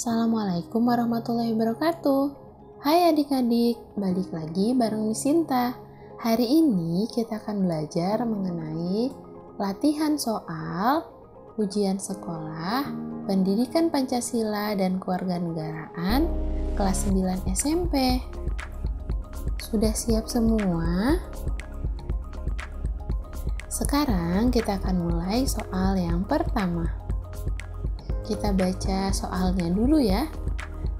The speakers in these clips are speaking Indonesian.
Assalamualaikum warahmatullahi wabarakatuh. Hai adik-adik, balik lagi bareng Miss Sinta. Hari ini kita akan belajar mengenai latihan soal, ujian sekolah, pendidikan Pancasila dan kewarganegaraan kelas 9 SMP. Sudah siap semua? Sekarang kita akan mulai soal yang pertama. Kita baca soalnya dulu ya.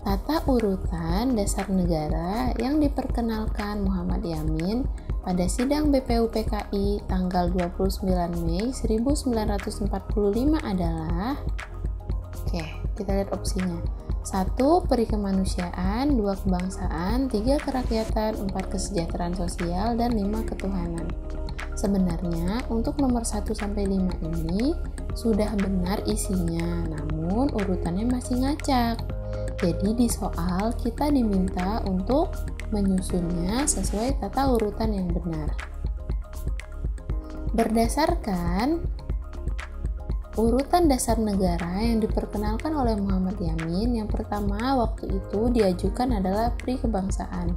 Tata urutan dasar negara yang diperkenalkan Muhammad Yamin pada sidang BPUPKI tanggal 29 Mei 1945 adalah kita lihat opsinya. 1. Peri kemanusiaan, 2. Kebangsaan, 3. Kerakyatan, 4. Kesejahteraan sosial, dan 5. Ketuhanan. Sebenarnya untuk nomor 1-5 ini sudah benar isinya, namun urutannya masih ngacak. Jadi di soal kita diminta untuk menyusunnya sesuai tata urutan yang benar. Berdasarkan urutan dasar negara yang diperkenalkan oleh Muhammad Yamin, yang pertama waktu itu diajukan adalah Peri Kebangsaan,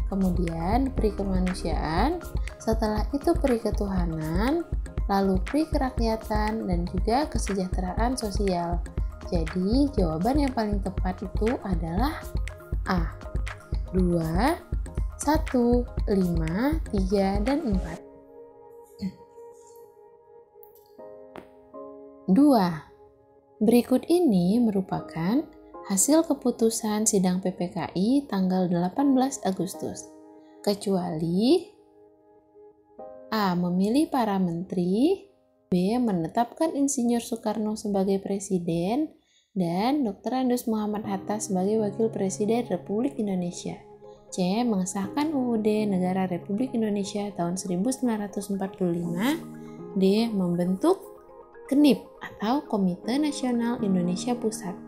kemudian Peri Kemanusiaan, setelah itu Peri Ketuhanan, lalu Peri Kerakyatan, dan juga Kesejahteraan Sosial. Jadi jawaban yang paling tepat itu adalah A. 2, 1, 5, 3, dan 4. 2. Berikut ini merupakan hasil keputusan sidang PPKI tanggal 18 Agustus. Kecuali A. Memilih para menteri, B. Menetapkan Insinyur Soekarno sebagai presiden, dan Dr. Andes Muhammad Hatta sebagai wakil presiden Republik Indonesia. C. Mengesahkan UUD Negara Republik Indonesia tahun 1945. D. Membentuk KNIP atau Komite Nasional Indonesia Pusat.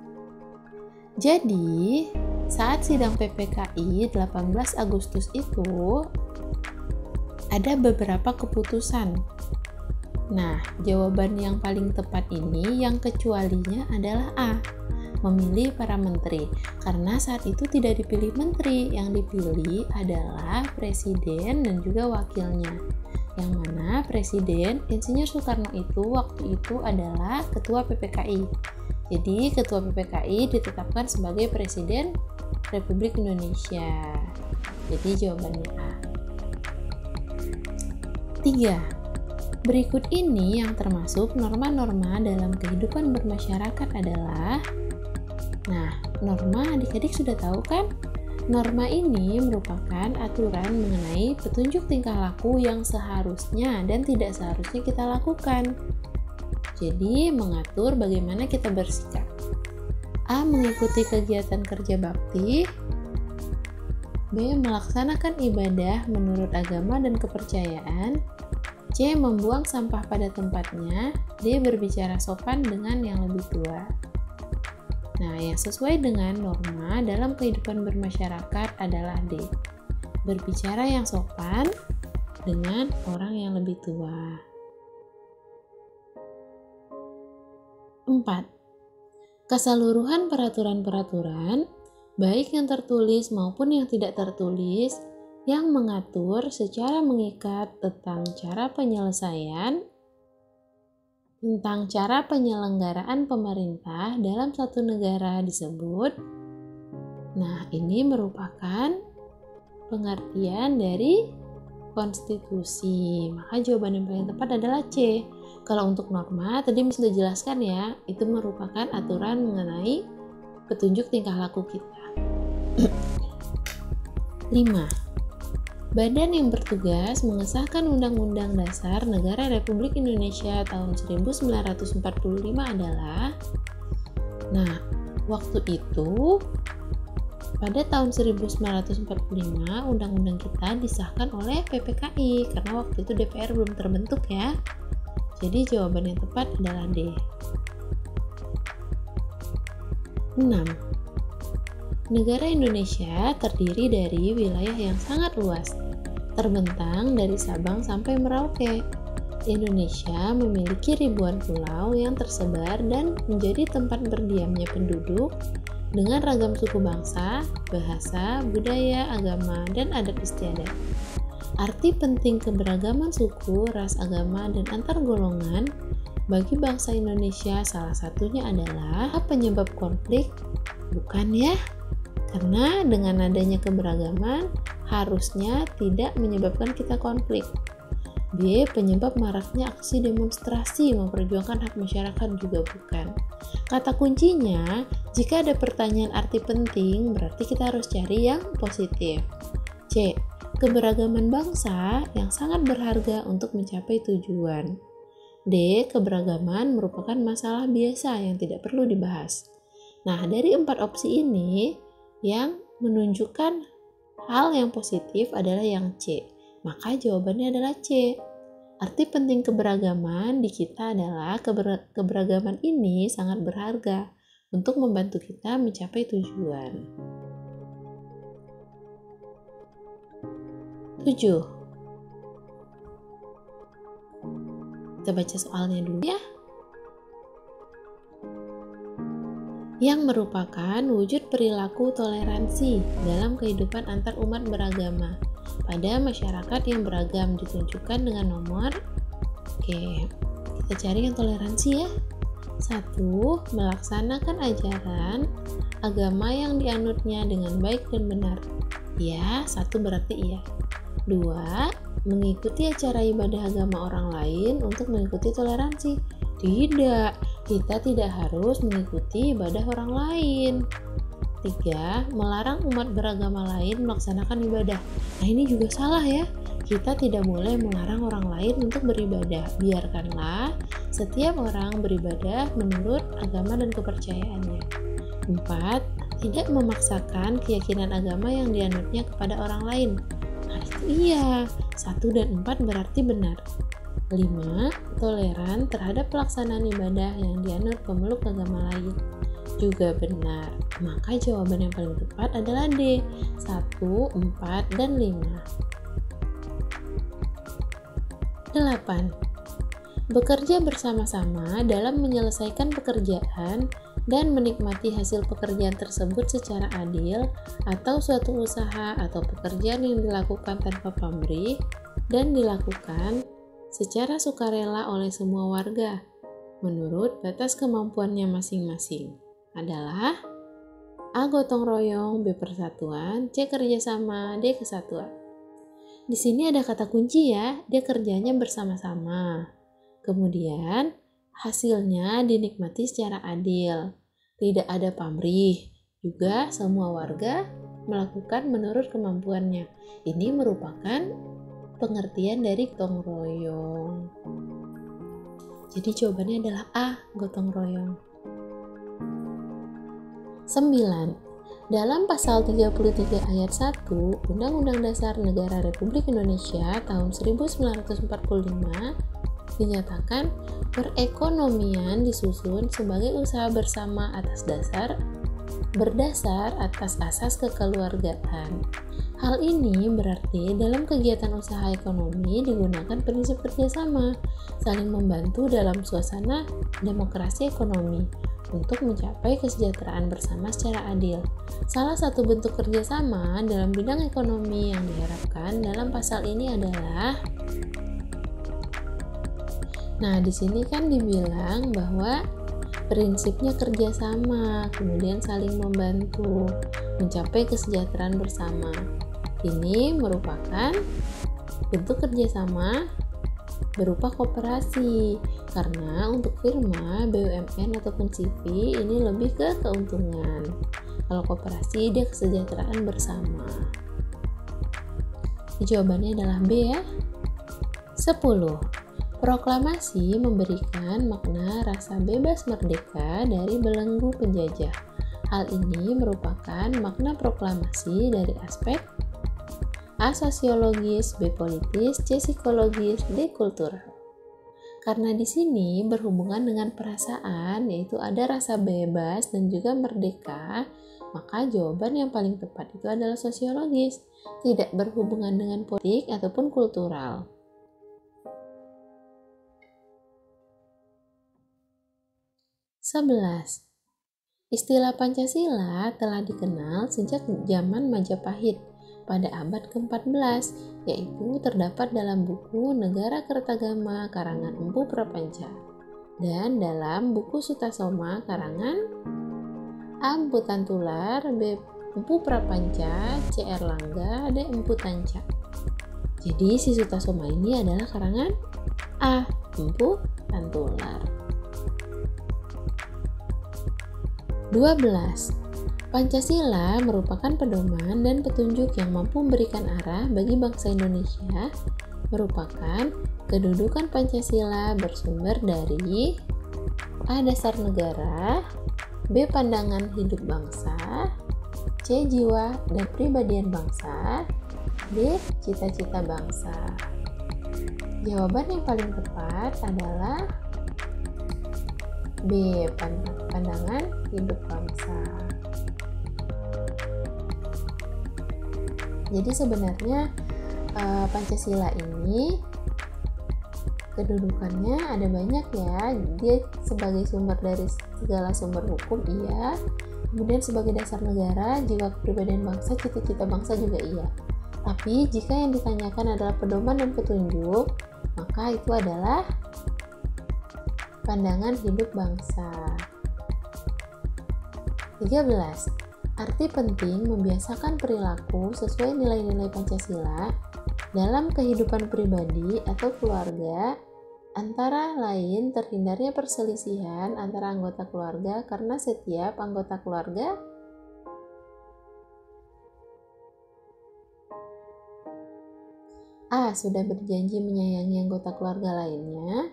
Jadi, saat sidang PPKI 18 Agustus itu ada beberapa keputusan. Nah, jawaban yang paling tepat ini yang kecualinya adalah A. Memilih para menteri. Karena saat itu tidak dipilih menteri, yang dipilih adalah presiden dan juga wakilnya. Yang mana presiden Insinyur Soekarno itu waktu itu adalah ketua PPKI. Jadi ketua PPKI ditetapkan sebagai presiden Republik Indonesia. Jadi jawabannya A. 3. Berikut ini yang termasuk norma-norma dalam kehidupan bermasyarakat adalah, norma adik-adik sudah tahu kan? Norma ini merupakan aturan mengenai petunjuk tingkah laku yang seharusnya dan tidak seharusnya kita lakukan. Jadi mengatur bagaimana kita bersikap. A. Mengikuti kegiatan kerja bakti. B. Melaksanakan ibadah menurut agama dan kepercayaan. C. Membuang sampah pada tempatnya. D. Berbicara sopan dengan yang lebih tua. Nah, yang sesuai dengan norma dalam kehidupan bermasyarakat adalah D. Berbicara yang sopan dengan orang yang lebih tua. 4. Keseluruhan peraturan-peraturan, baik yang tertulis maupun yang tidak tertulis, yang mengatur secara mengikat tentang cara penyelenggaraan pemerintah dalam satu negara disebut. Nah, ini merupakan pengertian dari konstitusi. Maka jawaban yang paling tepat adalah C. Kalau untuk norma, tadi sudah jelaskan ya, itu merupakan aturan mengenai petunjuk tingkah laku kita. 5. Badan yang bertugas mengesahkan Undang-Undang Dasar Negara Republik Indonesia tahun 1945 adalah, waktu itu pada tahun 1945 undang-undang kita disahkan oleh PPKI karena waktu itu DPR belum terbentuk ya. Jadi jawaban yang tepat adalah D. 6. Negara Indonesia terdiri dari wilayah yang sangat luas, terbentang dari Sabang sampai Merauke. Indonesia memiliki ribuan pulau yang tersebar dan menjadi tempat berdiamnya penduduk dengan ragam suku bangsa, bahasa, budaya, agama, dan adat istiadat. Arti penting keberagaman suku, ras, agama, dan antar golongan bagi bangsa Indonesia salah satunya adalah penyebab konflik? Bukan ya? Karena dengan adanya keberagaman harusnya tidak menyebabkan kita konflik. B. Penyebab maraknya aksi demonstrasi memperjuangkan hak masyarakat juga bukan. Kata kuncinya, jika ada pertanyaan arti penting, berarti kita harus cari yang positif. C. Keberagaman bangsa yang sangat berharga untuk mencapai tujuan. D. Keberagaman merupakan masalah biasa yang tidak perlu dibahas. Nah, dari 4 opsi ini, yang menunjukkan hal yang positif adalah yang C. Maka jawabannya adalah C. Arti penting keberagaman di kita adalah keberagaman ini sangat berharga untuk membantu kita mencapai tujuan. 7. Kita baca soalnya dulu ya. Yang merupakan wujud perilaku toleransi dalam kehidupan antar umat beragama pada masyarakat yang beragam ditunjukkan dengan nomor. Oke, kita cari yang toleransi ya. 1. Melaksanakan ajaran agama yang dianutnya dengan baik dan benar. Ya, 1 berarti iya. 2. Mengikuti acara ibadah agama orang lain untuk mengikuti toleransi. Tidak, kita tidak harus mengikuti ibadah orang lain. 3. Melarang umat beragama lain melaksanakan ibadah. Nah, ini juga salah ya. Kita tidak boleh melarang orang lain untuk beribadah. Biarkanlah setiap orang beribadah menurut agama dan kepercayaannya. 4. Tidak memaksakan keyakinan agama yang dianutnya kepada orang lain. Nah, itu iya. 1 dan 4 berarti benar. 5. Toleran terhadap pelaksanaan ibadah yang dianut pemeluk agama lain. Juga benar. Maka jawaban yang paling tepat adalah D. 1, 4, dan 5. 8. Bekerja bersama-sama dalam menyelesaikan pekerjaan dan menikmati hasil pekerjaan tersebut secara adil, atau suatu usaha atau pekerjaan yang dilakukan tanpa pamrih dan dilakukan secara sukarela oleh semua warga menurut batas kemampuannya masing-masing adalah A. Gotong royong, B. Persatuan, C. Kerjasama, D. Kesatuan. Di sini ada kata kunci ya, dia kerjanya bersama-sama. Kemudian hasilnya dinikmati secara adil, tidak ada pamrih. Juga semua warga melakukan menurut kemampuannya. Ini merupakan pengertian dari gotong royong. Jadi jawabannya adalah A. Gotong royong. 9. Dalam pasal 33 ayat 1 Undang-Undang Dasar Negara Republik Indonesia tahun 1945 dinyatakan perekonomian disusun sebagai usaha bersama berdasar atas asas kekeluargaan. Hal ini berarti dalam kegiatan usaha ekonomi digunakan prinsip kerjasama, saling membantu dalam suasana demokrasi ekonomi untuk mencapai kesejahteraan bersama secara adil. Salah satu bentuk kerjasama dalam bidang ekonomi yang diharapkan dalam pasal ini adalah, nah di sini kan dibilang bahwa prinsipnya kerjasama, kemudian saling membantu, mencapai kesejahteraan bersama. Ini merupakan bentuk kerjasama berupa koperasi, karena untuk firma, BUMN ataupun CV ini lebih ke keuntungan. Kalau koperasi dia kesejahteraan bersama. Jawabannya adalah B ya. 10. Proklamasi memberikan makna rasa bebas merdeka dari belenggu penjajah. Hal ini merupakan makna proklamasi dari aspek A. Sosiologis, B. Politis, C. Psikologis, D. Kultural. Karena di sini berhubungan dengan perasaan, yaitu ada rasa bebas dan juga merdeka, maka jawaban yang paling tepat itu adalah sosiologis, tidak berhubungan dengan politik ataupun kultural. 11. Istilah Pancasila telah dikenal sejak zaman Majapahit pada abad ke-14, yaitu terdapat dalam buku Negara Kertagama karangan Empu Prapanca dan dalam buku Sutasoma karangan A. Empu Tantular, B. Empu Prapanca, C. Erlangga, D. Empu Tanca. Jadi si Sutasoma ini adalah karangan A. Empu Tantular. 12. Pancasila merupakan pedoman dan petunjuk yang mampu memberikan arah bagi bangsa Indonesia, merupakan kedudukan Pancasila bersumber dari A. Dasar negara, B. Pandangan hidup bangsa, C. Jiwa dan kepribadian bangsa, D. Cita-cita bangsa. Jawaban yang paling tepat adalah B. Pandangan hidup bangsa. Jadi sebenarnya Pancasila ini kedudukannya ada banyak ya. Dia sebagai sumber dari segala sumber hukum, iya. Kemudian sebagai dasar negara, jiwa kepribadian bangsa, cita-cita bangsa juga iya. Tapi jika yang ditanyakan adalah pedoman dan petunjuk, maka itu adalah pandangan hidup bangsa. 13. Arti penting membiasakan perilaku sesuai nilai-nilai Pancasila dalam kehidupan pribadi atau keluarga, antara lain terhindarnya perselisihan antara anggota keluarga karena setiap anggota keluarga A. Sudah berjanji menyayangi anggota keluarga lainnya,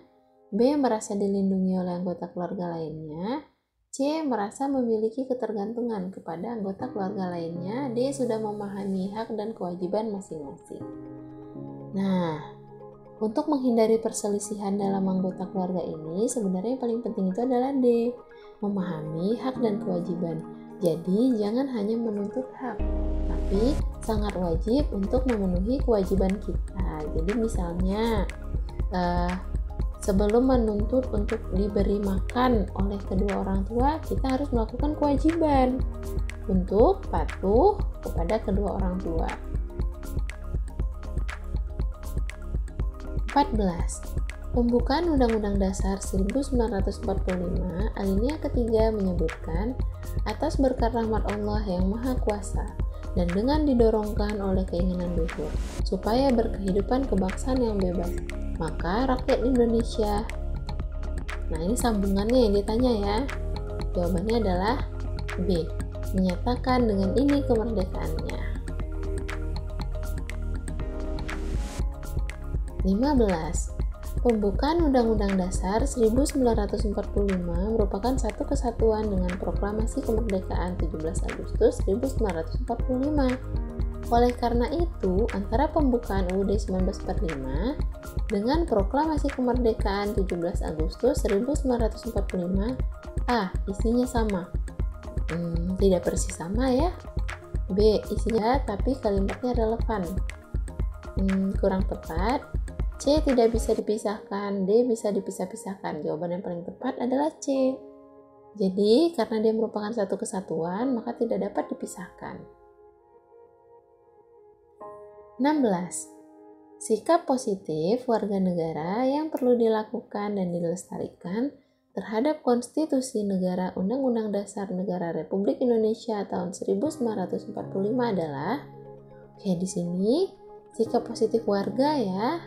B. Merasa dilindungi oleh anggota keluarga lainnya, C. Merasa memiliki ketergantungan kepada anggota keluarga lainnya, D. Sudah memahami hak dan kewajiban masing-masing. Nah, untuk menghindari perselisihan dalam anggota keluarga ini, sebenarnya yang paling penting itu adalah D. Memahami hak dan kewajiban. Jadi, jangan hanya menuntut hak, tapi sangat wajib untuk memenuhi kewajiban kita. Jadi misalnya, sebelum menuntut untuk diberi makan oleh kedua orang tua, kita harus melakukan kewajiban untuk patuh kepada kedua orang tua. 14. Pembukaan Undang-Undang Dasar 1945 alinea ketiga menyebutkan, atas berkat rahmat Allah yang Maha Kuasa dan dengan didorongkan oleh keinginan luhur supaya berkehidupan kebangsaan yang bebas, maka rakyat Indonesia. Nah, ini sambungannya yang ditanya ya. Jawabannya adalah B. Menyatakan dengan ini kemerdekaannya. 15. Pembukaan Undang-Undang Dasar 1945 merupakan satu kesatuan dengan Proklamasi Kemerdekaan 17 Agustus 1945. Oleh karena itu, antara pembukaan UUD 1945 dengan Proklamasi Kemerdekaan 17 Agustus 1945, isinya sama. Tidak persis sama ya. B. Isinya tapi kalimatnya relevan. Kurang tepat. C. Tidak bisa dipisahkan. D. Bisa dipisah-pisahkan. Jawaban yang paling tepat adalah C. Jadi, karena dia merupakan satu kesatuan, maka tidak dapat dipisahkan. 16. Sikap positif warga negara yang perlu dilakukan dan dilestarikan terhadap Konstitusi Negara Undang-Undang Dasar Negara Republik Indonesia tahun 1945 adalah, di sini sikap positif warga ya.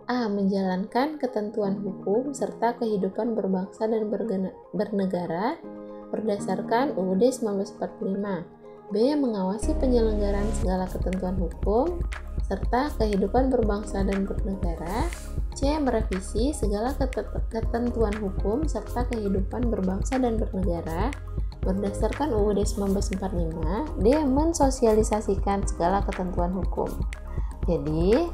A. Menjalankan ketentuan hukum serta kehidupan berbangsa dan bernegara berdasarkan UUD 1945. B. Mengawasi penyelenggaraan segala ketentuan hukum serta kehidupan berbangsa dan bernegara. C. Merevisi segala ketentuan hukum serta kehidupan berbangsa dan bernegara berdasarkan UUD 1945. D. Mensosialisasikan segala ketentuan hukum. Jadi,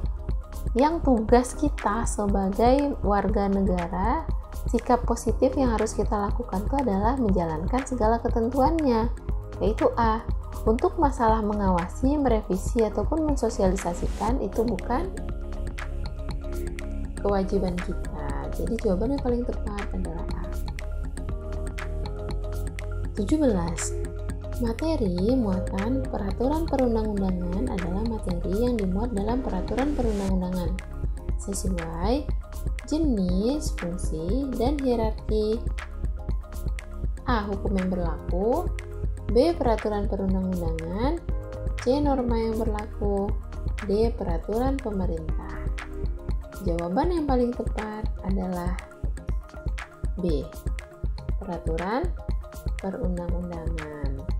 yang tugas kita sebagai warga negara, sikap positif yang harus kita lakukan itu adalah menjalankan segala ketentuannya, yaitu A. Untuk masalah mengawasi, merevisi, ataupun mensosialisasikan itu bukan kewajiban kita. Jadi jawaban yang paling tepat adalah A. 17. Materi muatan peraturan perundang-undangan adalah materi yang dimuat dalam peraturan perundang-undangan sesuai jenis, fungsi, dan hierarki. A. Hukum yang berlaku. B. Peraturan perundang-undangan. C. Norma yang berlaku. D. Peraturan pemerintah. Jawaban yang paling tepat adalah B. Peraturan perundang-undangan.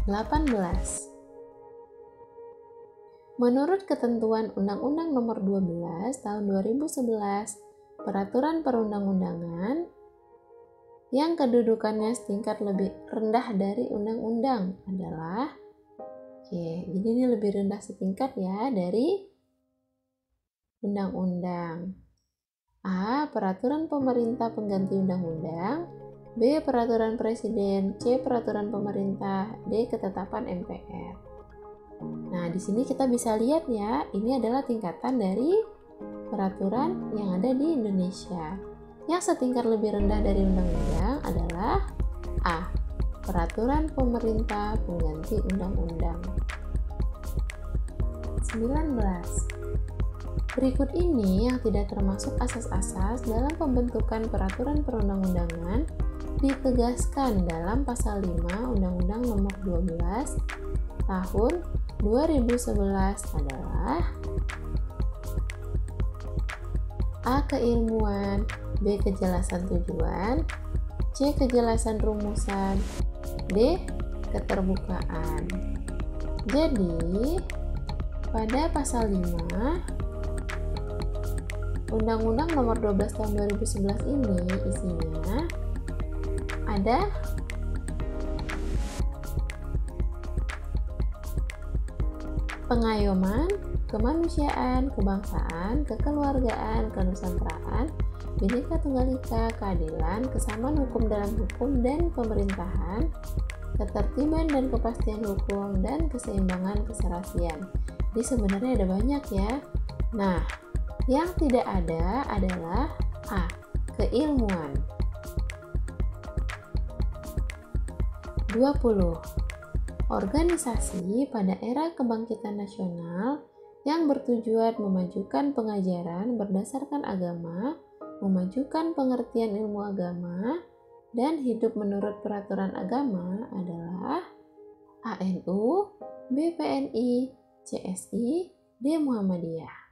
18. Menurut ketentuan Undang-Undang Nomor 12 Tahun 2011, Peraturan Perundang-undangan yang kedudukannya setingkat lebih rendah dari undang-undang adalah jadi ini lebih rendah setingkat ya dari undang-undang. A. Peraturan pemerintah pengganti undang-undang. B. Peraturan presiden. C. Peraturan pemerintah. D. Ketetapan MPR. Nah, di sini kita bisa lihat ya, ini adalah tingkatan dari peraturan yang ada di Indonesia. Yang setingkat lebih rendah dari undang-undang adalah A. Peraturan pemerintah pengganti undang-undang. 19. Berikut ini yang tidak termasuk asas-asas dalam pembentukan peraturan perundang-undangan ditegaskan dalam pasal 5 Undang-Undang Nomor 12 Tahun 2011 adalah A. Keilmuan. B. Kejelasan tujuan. C. Kejelasan rumusan. D. Keterbukaan. Jadi, pada pasal 5 Undang-Undang Nomor 12 Tahun 2011 ini isinya ada pengayoman, kemanusiaan, kebangsaan, kekeluargaan, kenusadaraan, Bhinneka Tunggal Ika, keadilan, kesamaan hukum dalam hukum dan pemerintahan, ketertiban dan kepastian hukum, dan keseimbangan keserasian. Jadi sebenarnya ada banyak ya. Nah, yang tidak ada adalah A. Keilmuan. 20. Organisasi pada era kebangkitan nasional yang bertujuan memajukan pengajaran berdasarkan agama, memajukan pengertian ilmu agama, dan hidup menurut peraturan agama adalah ANU, BPNI, CSI, D. Muhammadiyah.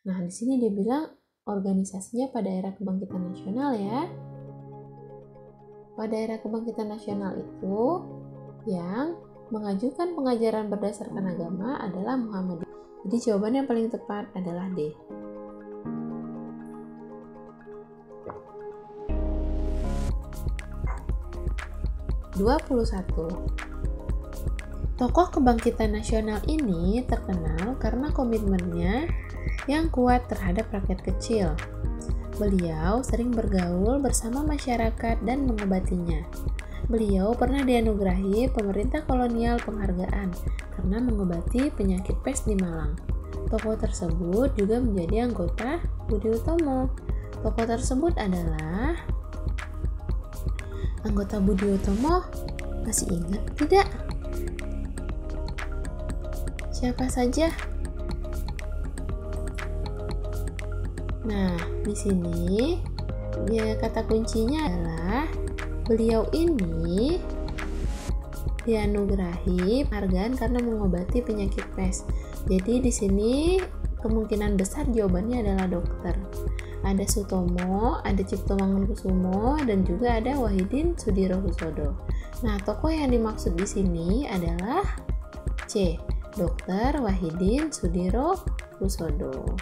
Nah, di sini dia bilang organisasinya pada era kebangkitan nasional ya. Pada era kebangkitan nasional itu yang mengajukan pengajaran berdasarkan agama adalah Muhammadiyah. Jadi jawaban yang paling tepat adalah D. Tokoh kebangkitan nasional ini terkenal karena komitmennya yang kuat terhadap rakyat kecil. Beliau sering bergaul bersama masyarakat dan mengobatinya. Beliau pernah dianugerahi pemerintah kolonial penghargaan karena mengobati penyakit pes di Malang. Tokoh tersebut juga menjadi anggota Budi Utomo. Tokoh tersebut adalah anggota Budi Utomo. Masih ingat tidak? Siapa saja? Nah, di sini ya, kata kuncinya adalah beliau ini dianugerahi penghargaan karena mengobati penyakit pes. Jadi di sini kemungkinan besar jawabannya adalah dokter. Ada Sutomo, ada Cipto Mangunkusumo, dan juga ada Wahidin Sudirohusodo. Nah, tokoh yang dimaksud di sini adalah C. Dr. Wahidin Sudirohusodo.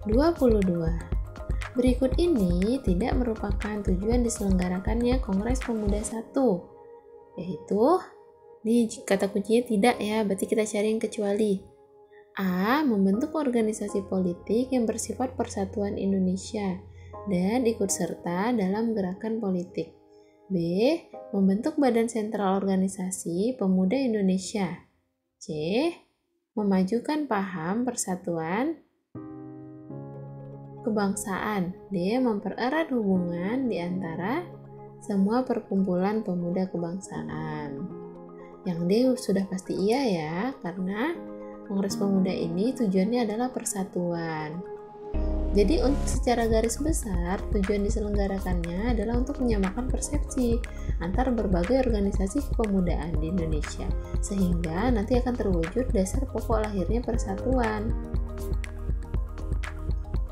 22. Berikut ini tidak merupakan tujuan diselenggarakannya Kongres Pemuda 1, yaitu ini kata kuncinya tidak ya, berarti kita cari yang kecuali. A. Membentuk organisasi politik yang bersifat persatuan Indonesia dan ikut serta dalam gerakan politik. B. Membentuk Badan Sentral Organisasi Pemuda Indonesia. C. memajukan paham persatuan kebangsaan. D. Mempererat hubungan di antara semua perkumpulan pemuda kebangsaan. Yang D sudah pasti iya ya, karena Kongres Pemuda ini tujuannya adalah persatuan. Jadi secara garis besar, tujuan diselenggarakannya adalah untuk menyamakan persepsi antar berbagai organisasi kepemudaan di Indonesia, sehingga nanti akan terwujud dasar pokok lahirnya persatuan.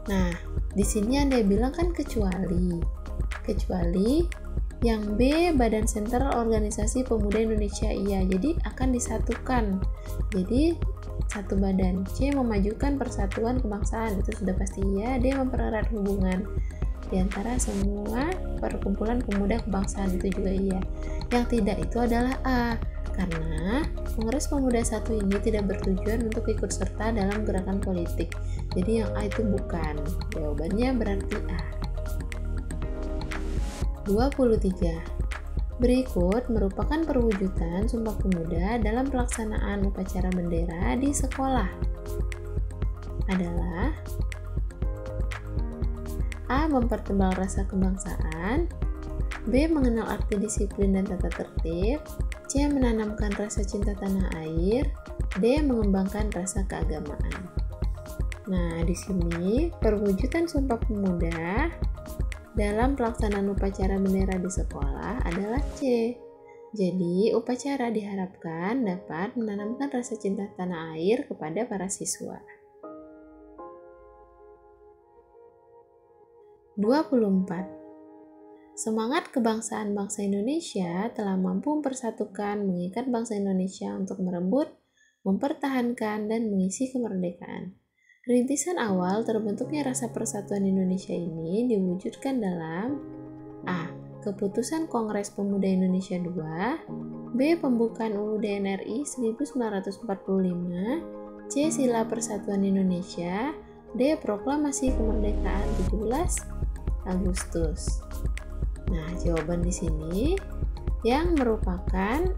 Nah, di sini Anda bilang kan kecuali yang B, Badan Sentral Organisasi Pemuda Indonesia, iya, jadi akan disatukan. Jadi satu badan. C. Memajukan persatuan kebangsaan, itu sudah pasti iya. D. Mempererat hubungan di antara semua perkumpulan pemuda kebangsaan, itu juga iya. Yang tidak itu adalah A, karena Kongres Pemuda 1 ini tidak bertujuan untuk ikut serta dalam gerakan politik. Jadi yang A itu bukan. Jawabannya berarti A. 23. Berikut merupakan perwujudan Sumpah Pemuda dalam pelaksanaan upacara bendera di sekolah. Adalah A. Mempertebal rasa kebangsaan, B. Mengenal arti disiplin dan tata tertib, C. Menanamkan rasa cinta tanah air, D. Mengembangkan rasa keagamaan. Nah, di sini perwujudan Sumpah Pemuda dalam pelaksanaan upacara bendera di sekolah adalah C. Jadi, upacara diharapkan dapat menanamkan rasa cinta tanah air kepada para siswa. 24. Semangat kebangsaan bangsa Indonesia telah mampu mempersatukan, mengikat bangsa Indonesia untuk merebut, mempertahankan, dan mengisi kemerdekaan. Rintisan awal terbentuknya rasa persatuan Indonesia ini diwujudkan dalam A. Keputusan Kongres Pemuda Indonesia II, B. Pembukaan UUD NRI 1945, C. Sila Persatuan Indonesia, D. Proklamasi Kemerdekaan 17 Agustus. Nah, jawaban di sini yang merupakan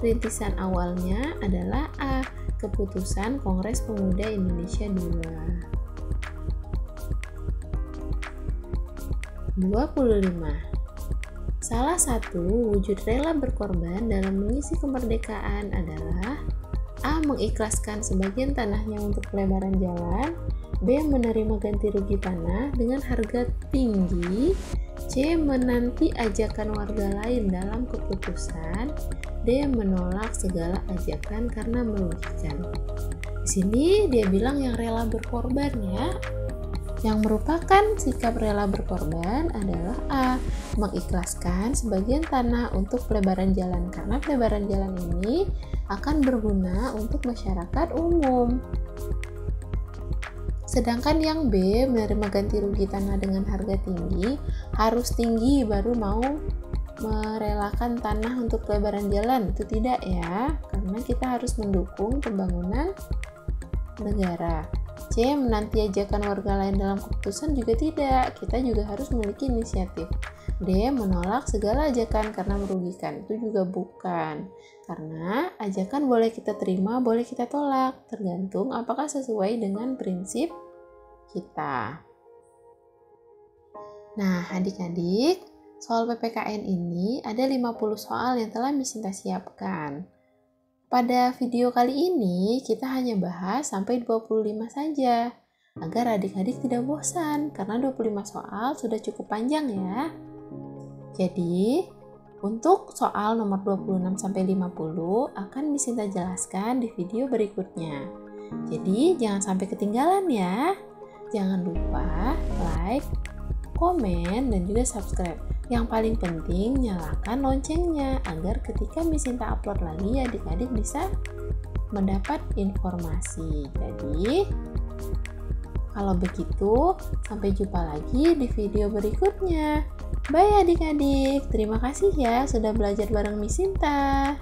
rintisan awalnya adalah A. Keputusan Kongres Pemuda Indonesia II. 25. Salah satu wujud rela berkorban dalam mengisi kemerdekaan adalah A. Mengikhlaskan sebagian tanahnya untuk pelebaran jalan, B. Menerima ganti rugi tanah dengan harga tinggi, C. Menanti ajakan warga lain dalam keputusan, D. Menolak segala ajakan karena merugikan. Di sini dia bilang yang rela berkorban ya. Yang merupakan sikap rela berkorban adalah A. Mengikhlaskan sebagian tanah untuk pelebaran jalan, karena pelebaran jalan ini akan berguna untuk masyarakat umum. Sedangkan yang B, menerima ganti rugi tanah dengan harga tinggi, harus tinggi baru mau merelakan tanah untuk pelebaran jalan, itu tidak ya, karena kita harus mendukung pembangunan negara. C. Menanti ajakan warga lain dalam keputusan juga tidak, kita juga harus memiliki inisiatif. D. Menolak segala ajakan karena merugikan, itu juga bukan, karena ajakan boleh kita terima, boleh kita tolak, tergantung apakah sesuai dengan prinsip kita. Nah, adik-adik, soal PPKN ini ada 50 soal yang telah Miss Sinta siapkan. Pada video kali ini kita hanya bahas sampai 25 saja, agar adik-adik tidak bosan, karena 25 soal sudah cukup panjang ya. Jadi, untuk soal nomor 26 sampai 50 akan Miss Sinta jelaskan di video berikutnya. Jadi, jangan sampai ketinggalan ya. Jangan lupa like, komen, dan juga subscribe. Yang paling penting, nyalakan loncengnya agar ketika Miss Sinta upload lagi, adik-adik bisa mendapat informasi. Jadi, kalau begitu, sampai jumpa lagi di video berikutnya. Bye adik-adik, terima kasih ya sudah belajar bareng Miss Sinta.